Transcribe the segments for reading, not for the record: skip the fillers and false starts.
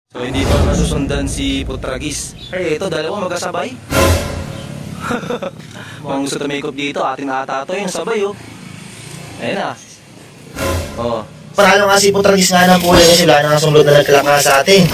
So hindi pa nasusundan si Putragis. Ito dalawa magkasabay. Mukhang gusto tumikop dito, atin ata to yung sabay oh. Ayan na. Oh. Panalo nga si Putragis nga ng pula niya sila nang sumulod na nagkalaka sa atin.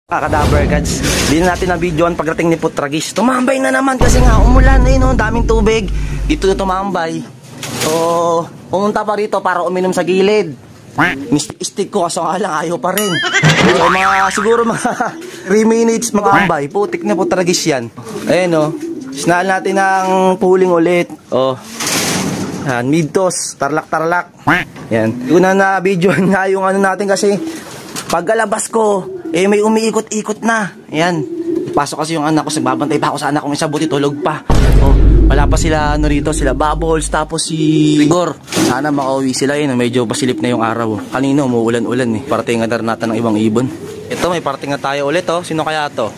Kadaver Gods, di na natin na videoan pagdating ni Putragis. Tumambay na naman kasi nga umulan eh no, daming tubig. Dito na tumambay. So, pumunta pa rito para uminom sa gilid. Stick ko kaso nga lang ayaw pa rin. So, siguro mga 3 minutes mag-ambay. Putik na Putragis yan. Ayan o, sinahal natin ng pooling ulit. Oh, yan, mid-toss, tarlak-tarlak. Yan, yun na videoan nga yung ano natin kasi pagkalabas ko, eh may umiikot-ikot na. Ayan, pasok kasi yung anak ko, nagbabantay pa ako sa anak kong isa, buti tulog pa. Oh, wala pa sila ano rito, sila Bubbles, tapos si Rigor. Sana makauwi sila yun, medyo pasilip na yung araw. Kanina umuulan-ulan eh, parating nga natin ng ibang ibon. Ito, may parating nga tayo ulit oh, sino kaya to?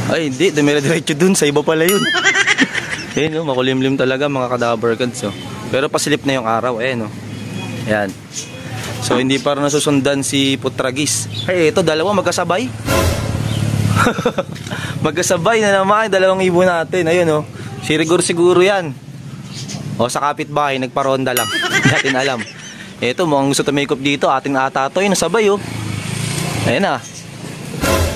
Ay hindi, dumira-diretso dun, sa iba pala yun. Ayan oh, makulimlim talaga mga Kadaver Gods oh. Pero pasilip na yung araw, ayan oh. Ayan. So hindi pa rin nasusundan si Putragis. Ito dalawa magkasabay. Magkasabay na naman dalawang ibon natin. Ayun oh. Si Rigor siguro yan. O sa kapitbahay nagparonda lang. Hindi natin alam. Ito mukhang gusto tumikop dito, ating ata to, yun sabay oh. Ayun na.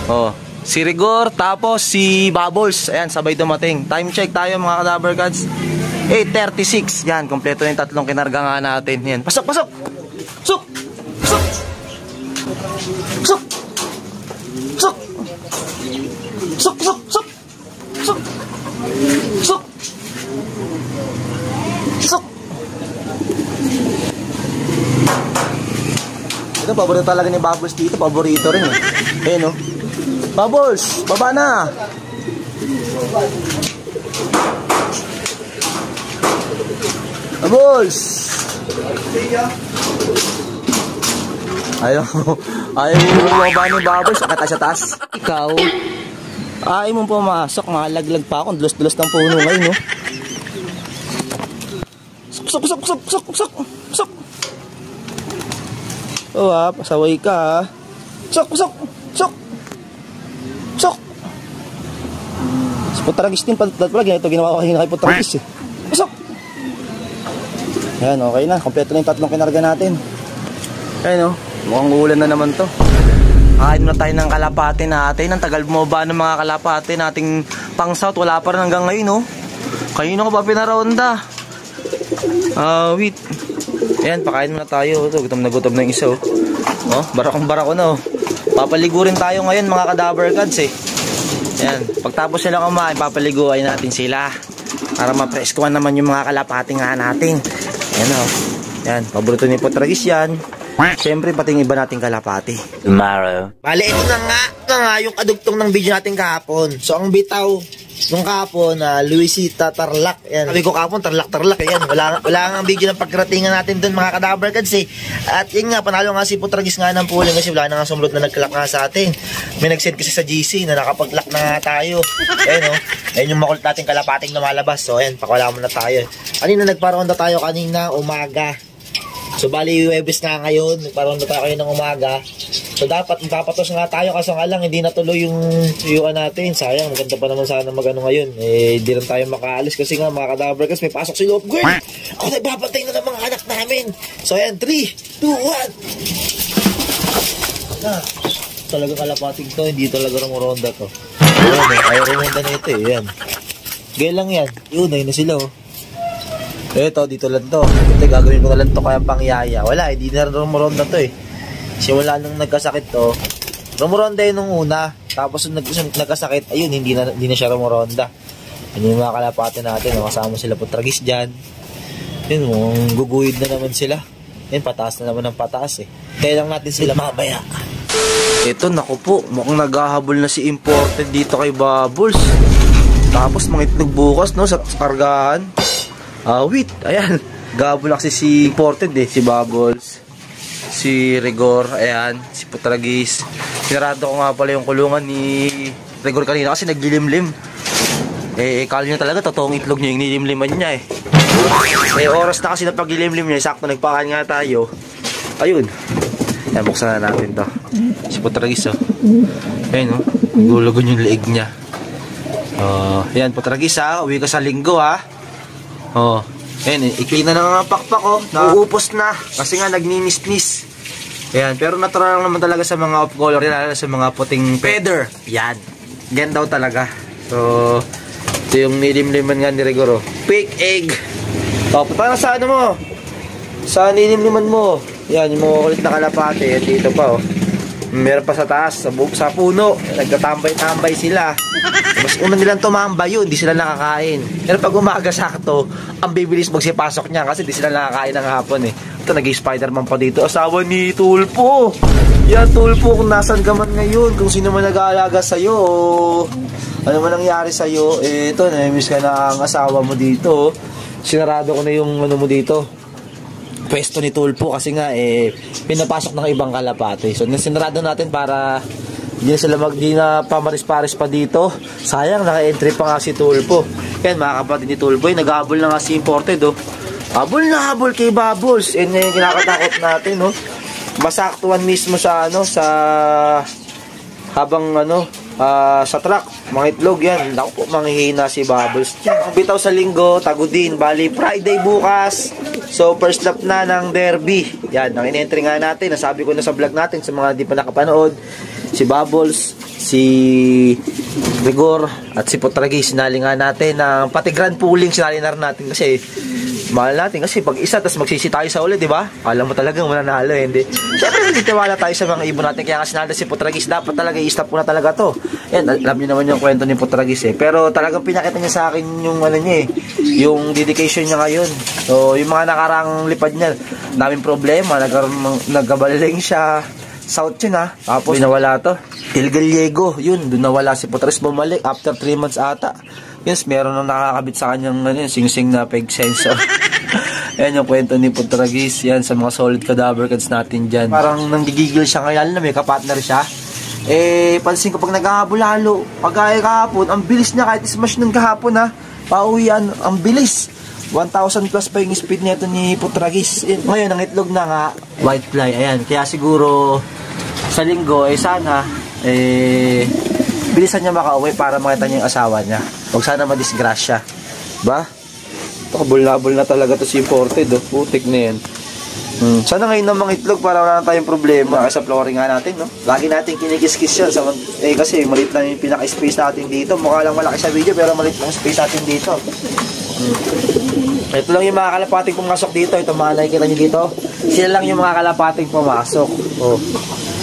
Oh, si Rigor tapos si Bubbles. Ayan, sabay dumating. Time check tayo mga Kadaver Gods. 8:36. Yan, kompleto yung tatlong kinarga nga natin. Yan. Pasok, pasok. Pasok. Pasok. Pasok. Pasok. Pasok, pasok, pasok. Pasok. Pasok. Pasok. Ito, paborito talaga ni Bubbles dito. Paborito rin eh. Ayan o. Bubbles, baba na. Bubbles. Ayaw mo baba ni Bubbles. Akata sa taas. Ikaw, ayaw mo pumasok. Malaglag pa ako. Dulos-dulos ng puno ngayon no. Sok. Oh ha, pasaway ka ha. Sok. Si Putragis din pala ganito ginawa ko kanina kay Putragis eh. Sok. Ayan, okay na. Kompleto na yung tatlong kinarga natin. Ayan o, mukhang uulan na naman to. Kain na tayo ng kalapate natin. Ang tagal bumaba ng mga kalapate nating pang south. Wala pa rin hanggang ngayon o. Kanina ko pa pinaronda. Wait. Ayan, pakain muna tayo. Gutom na yung isa oh. Oh, barakong-barako na oh. Papaligo rin tayo ngayon mga Kadaver Gods eh. Ayan, pagtapos sila kumain, papaliguan natin sila. Para mapreskuhan naman yung mga kalapate nga natin. Ayan oh. Ayan, paborito ni Putragis yan. Siyempre pati yung iba nating kalapate. Tomorrow. Bale, ito na nga yung kadugtong ng video natin kahapon. So ang bitaw nung kahapon na Luisita Tarlac. Yan. Sabi ko kahapon Tarlac. Ayan, wala nga ang video ng pagkaratingan natin doon mga Kadaver Gods eh. At yun nga, panalo nga si Putragis nga ng pooling kasi wala na nga sumulot na nagkalak nga sa atin. May nag-send kasi sa GC na nakapag-lock na nga tayo. Ayan o. Ayan yung makulit natin kalapating lumalabas. So ayan, pakawala muna tayo. Kanina nagparonda tayo kanina umaga. So bali Webes nga ngayon, nagparonda tayo ng umaga. So dapat magpapatos nga tayo kaso nga lang hindi natuloy yung tuyuan natin. Sayang, maganda pa naman sana magano ngayon. Eh hindi rin tayo makaalis kasi nga mga Kadaver Gods may pasok si Loob Girl. Ako nagbabantay na ng mga anak namin. So ayan, 3, 2, 1. Talaga kalapating to, hindi talaga rumuronda to. Ayan, ayaw rumonda na ito eh. Ayan. Gaya lang yan. Yun, ayun na sila oh. Ito, dito lang to. Ito, gagawin ko na lang to kaya pangyaya. Wala, hindi na rumuronda to eh. Simula nung nagkasakit to, rumuronda yun nung una. Tapos nung nagkasakit, ayun, hindi na siya rumuronda. Yun yung mga kalapate natin. Kasama sila Putragis dyan. Yun, guguyod na naman sila. Yun, pataas na naman ng pataas eh. Kaya lang natin sila mamaya. Ito, naku po, mukhang naghahabol na si Imported dito kay Bubbles. Tapos mga itlog bukas no, sa kargahan. Wait, ayan. Gabol kasi si Imported eh, si Bubbles, si Rigor, ayan, si Putragis. Sinarado ko nga pala yung kulungan ni Rigor kanina kasi naglilimlim. Kala nyo talaga totoong itlog nyo yung nilimliman niya eh. May oras na kasi na paglilimlim niya. Sakto nagpakan nga tayo. Ayun. Yan, buksan na natin to. Si Putragis, oh. Ayun, oh. Gulugon yung leeg niya. Yan, Putragis, ha. Uwi ka sa linggo, ha. Ayan, ikli na ang pakpak, oh. Nauupos na. Kasi nga, nagninis-nis. Ayan, pero natural lang naman talaga sa mga off-color. Yan, lalo sa mga puting feather. Yan. Yan daw talaga. So, ito yung nilimliman nga ni Rigor, oh. Fake egg. Punta na sa ano mo. Sa nilimliman mo. Yan, yung mga kulit na kalapate. Yan, dito pa, oh. Meron pa sa taas, sa puno. Nagtatambay-tambay sila. Mas una nilang tumambay yun, hindi sila nakakain. Pero pag umaga sakto, ang bibilis magsipasok niya kasi hindi sila nakakain ng hapon, eh. Ito, nag-Spider-Man pa dito. Asawa ni Tulpo. Yan, Tulpo, kung nasan ka man ngayon, kung sino man nag-aalaga sa'yo, o ano man nangyari sa'yo, eh, ito, na-miss ka na ang asawa mo dito. Sinarado ko na yung ano mo dito, pwesto ni Tulpo kasi nga pinapasok ng ibang kalapate. So sinarado natin para di na pamaris-paris pa dito. Sayang, naka-entry pa nga si Tulpo. Yan, mga kapatid ni Tulpo, nag-habol na nga si Imported, oh. Habol na habol kay Bubbles. And yung kinakatakot natin, oh. Masaktuan mismo sa ano, sa habang ano, sa truck, mga itlog yan. Naku po, manghihina si Bubbles. Ang bitaw sa linggo, Tagudin. Bali, Friday bukas. So, first lap na ng derby. Yan, ang in-entry nga natin. Nasabi ko na sa vlog natin sa mga di pa nakapanood. Si Bubbles, si Rigor, at si Putragis. Sinali nga natin ng pati grand pooling. Sinali na rin natin kasi mahal natin. Kasi pag isa, tapos magsisi tayo sa ulit, di ba? Alam mo talagang mananalo, hindi. Siyempre, hindi tiwala tayo sa mga ibon natin. Kaya nga sinali si Putragis, dapat talaga i-stop ko na talaga to. Yan, alam niyo naman yung kwento ni Putragis, eh. Pero talagang pinakita niya sa akin yung ano niya, eh, yung dedication niya ngayon. So, yung mga nakarang lipad niya, daming problema, nagkabaling siya. South yun, ha. Tapos, nawala to. El Gallego, yun, doon nawala si Putragis, bumalik after 3 months ata. Yes, meron nang nakakabit sa kanyang ano, sing-sing na peg sensor. Yan yung kwento ni Putragis. Yan, sa mga solid cadaver cards natin dyan. Parang nanggigigil siya ngayon na may kapartner siya. Pansin ko pag naghahabol lalo, pag kahapon, ang bilis niya kahit smash ng kahapon, ha. Pauwian, ang bilis. 1,000 plus pa yung speed nito ni Putragis. Ngayon, ang itlog na nga, white fly. Ayan, kaya siguro sa linggo, sana, bilisan niya makauwi para makita niya yung asawa niya. Huwag sana madisgrasya. Ba? Ito, kabul na talaga to si Imported, oh. Putik na yan. Sana ngayon ng mga itlog para wala na tayong problema. Sa flooring nga natin, no? Lagi natin kinikis-kis yan. Kasi maliit lang yung pinaka-space natin dito. Mukha lang malaki sa video pero maliit lang space natin dito. Ito lang yung mga kalapating pumasok dito. Ito mga nakikita nyo dito. Sila lang yung mga kalapating pumasok. Oh.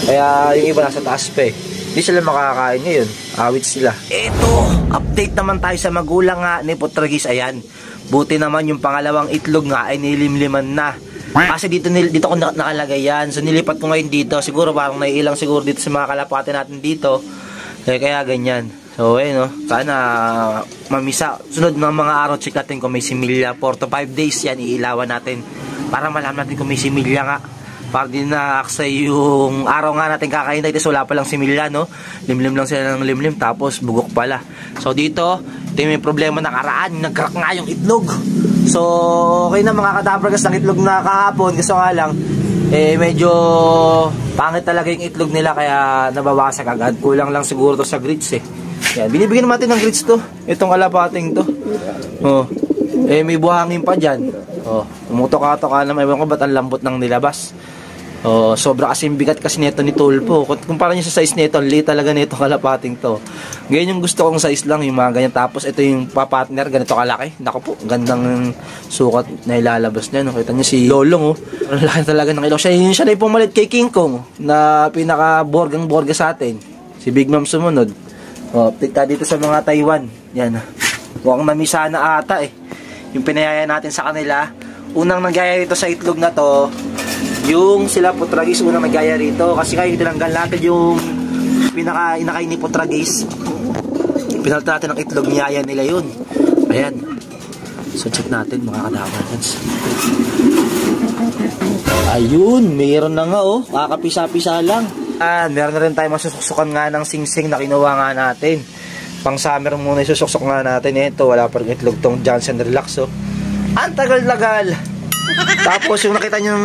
Kaya yung iba nasa taas pa, eh. Hindi sila makakain ngayon. Awit sila. Ito, update naman tayo sa magulang nga ni Putragis. Ayan. Buti naman yung pangalawang itlog nga ay nilimliman na. Kasi dito ko nakalagay yan. So nilipat ko ngayon dito. Siguro parang naiilang siguro dito sa mga kalapate natin dito. Kaya ganyan. So ayun, no. Sana mamisa. Sunod ng mga araw check natin kung may similya. 4 to 5 days yan iilawan natin. Para malaman natin kung may similya nga. Para din na-aksay yung araw nga natin kakain tayo. Wala pa lang similya, no. Limlim lang sila ng limlim. Tapos bugok pala. So dito, ito yung may problema na karaan. Nag-crack nga yung itlog. So okay na mga kadabragas ng itlog na kahapon. Kasi nga lang, medyo pangit talaga yung itlog nila. Kaya nababasag agad. Kulang lang siguro to sa grits, eh. Yan, binibigyan natin ng grits to. Itong kalapating to. Oh. May buhangin pa dyan. Oh, tumutok-atok naman. Ewan ko ba't ang lambot ng nilabas. Oh, sobra kasing bigat kasi nito ni Tulpo. Kumpara niyo sa size nito, liit talaga nito kalapating to. Ganyan yung gusto kong size lang, yung mga ganyan. Tapos ito yung papartner, ganito kalaki. Naku po, gandang sukat na ilalabas niya. No? Kita niyo si Lolong, oh. Ang laki talaga ng ilong. Siya na yung pumalit kay King Kong, na pinaka-borgang-borga sa atin. Si Big Mom sumunod. Oh, tika dito sa mga Taiwan. Yan. Mukhang namisa na ata, eh. Yung pinayaya natin sa kanila. Unang nagyaya rito sa itlog na to, yung sila Putragis unang nagyaya rito. Kasi kayo tinanggal natin yung pinaka-inakay ni Putragis. Pinalta natin ang itlog, niyaya nila yun. Ayan. So check natin mga kadawards. Ayun, mayroon na nga, oh. Kakapisa-pisa lang. Meron na rin tayo masusuksukan nga ng sing-sing na kinuha nga natin. Pang summer muna isusuk-suk nga natin. Ito, wala pa rin itlog tong Johnson Relax, oh. Ang tagal-tagal. Tapos yung nakita niyong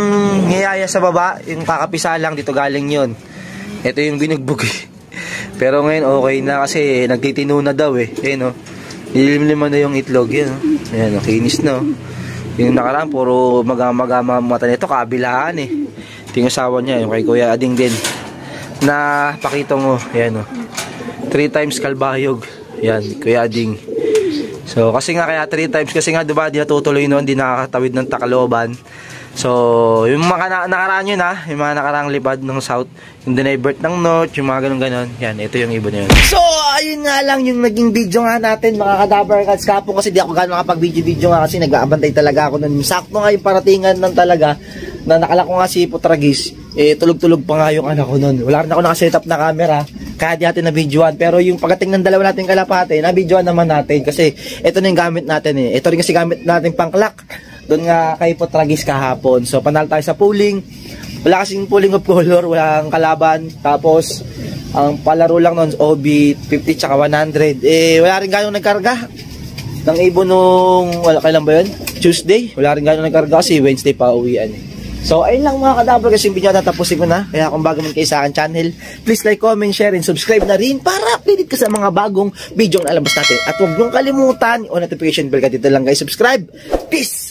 ngiyaya sa baba, yung kakapisa lang, dito galing yun. Ito yung binugbog eh. Pero ngayon okay na kasi nagtitino na daw eh. Ayan o. Nilimliman na yung itlog yan. Ayan o, kinis na o. Yung nakaraan, puro magama mata nito, kabilaan eh. Ito yung asawa niya, yung kay Kuya Ading din. Na pakitong o, ayan o. 3 times kalbayog. Yan, Kuya Ading. So, kasi nga kaya 3 times, kasi nga diba, di natutuloy noon, di nakakatawid ng Tacloban. So, yung mga nakaraan yun ha, yung mga nakaraang lipad ng South, yung dinivert ng North, yung mga ganun-ganon. Yan, ito yung iba na yun. So, ayun nga lang yung naging video nga natin, mga Kadaver Cats kapon, kasi di ako gano'n makapag-video nga kasi nag-aabantay talaga ako nun. Sakto nga yung paratingan ng talaga, na nakalako nga si Putragis, eh, tulog-tulog pa nga yung anak ko nun. Wala rin ako nakaset up na camera, kaya di natin na-videoan. Pero yung pagdating ng dalawa natin kalapate, na-videoan naman natin, kasi ito na yung gamit natin eh. Ito rin kasi gamit natin pang-clock. Doon nga kay Putragis kahapon. So, panalo tayo sa pooling. Wala kasing pooling of color, walang kalaban. Tapos, ang palaro lang noon, OB 50 tsaka 100. Eh, wala rin gano'ng nagkarga. Nang ibon nung, wala kailan ba yun? Tuesday. Wala rin gano'ng nagkarga kasi Wednesday pa uwian eh. So, ayun lang mga Kadaver, kasi yung video tatapusin ko na. Kaya kung bago man kayo sa akin channel, please like, comment, share, and subscribe na rin para updated ka sa mga bagong video na alabas natin. At huwag niyong kalimutan, o notification bell ka dito lang guys. Subscribe. Peace!